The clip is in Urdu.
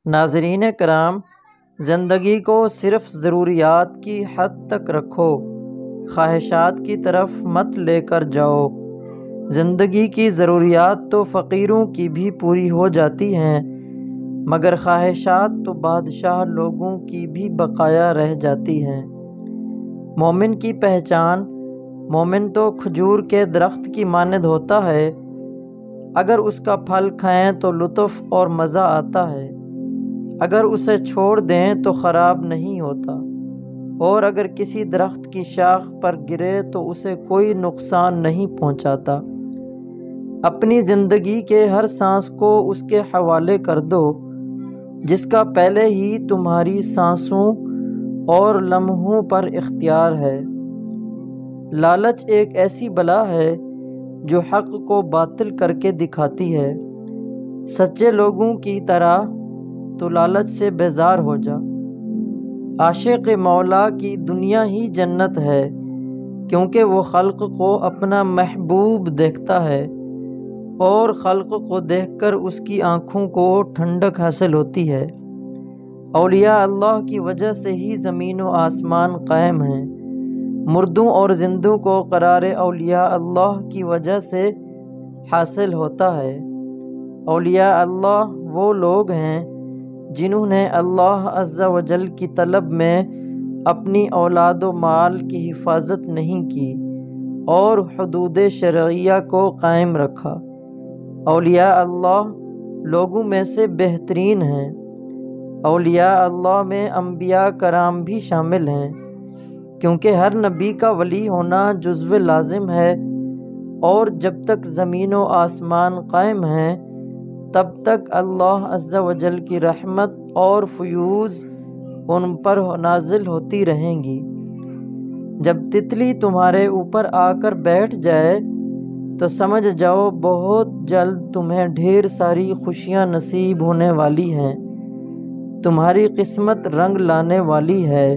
ناظرین کرام، زندگی کو صرف ضروریات کی حد تک رکھو، خواہشات کی طرف مت لے کر جاؤ۔ زندگی کی ضروریات تو فقیروں کی بھی پوری ہو جاتی ہیں، مگر خواہشات تو بادشاہ لوگوں کی بھی بقایا رہ جاتی ہیں۔ مومن کی پہچان: مومن تو کھجور کے درخت کی مانند ہوتا ہے، اگر اس کا پھل کھائیں تو لطف اور مزہ آتا ہے، اگر اسے چھوڑ دیں تو خراب نہیں ہوتا، اور اگر کسی درخت کی شاخ پر گرے تو اسے کوئی نقصان نہیں پہنچاتا۔ اپنی زندگی کے ہر سانس کو اس کے حوالے کر دو، جس کا پہلے ہی تمہاری سانسوں اور لمحوں پر اختیار ہے۔ لالچ ایک ایسی بلا ہے جو حق کو باطل کر کے دکھاتی ہے۔ سچے لوگوں کی طرح تو لالچ سے بیزار ہو جا۔ عاشق مولا کی دنیا ہی جنت ہے، کیونکہ وہ خلق کو اپنا محبوب دیکھتا ہے، اور خلق کو دیکھ کر اس کی آنکھوں کو ٹھنڈک حاصل ہوتی ہے۔ اولیاء اللہ کی وجہ سے ہی زمین و آسمان قائم ہیں۔ مردوں اور زندوں کو قرار اولیاء اللہ کی وجہ سے حاصل ہوتا ہے۔ اولیاء اللہ وہ لوگ ہیں جنہوں نے اللہ عز و جل کی طلب میں اپنی اولاد و مال کی حفاظت نہیں کی اور حدود شرعیہ کو قائم رکھا۔ اولیاء اللہ لوگوں میں سے بہترین ہیں۔ اولیاء اللہ میں انبیاء کرام بھی شامل ہیں، کیونکہ ہر نبی کا ولی ہونا جزو لازم ہے، اور جب تک زمین و آسمان قائم ہیں تب تک اللہ عز و جل کی رحمت اور فیوض ان پر نازل ہوتی رہیں گی۔ جب تتلی تمہارے اوپر آ کر بیٹھ جائے تو سمجھ جاؤ بہت جلد تمہیں ڈھیر ساری خوشیاں نصیب ہونے والی ہیں، تمہاری قسمت رنگ لانے والی ہے۔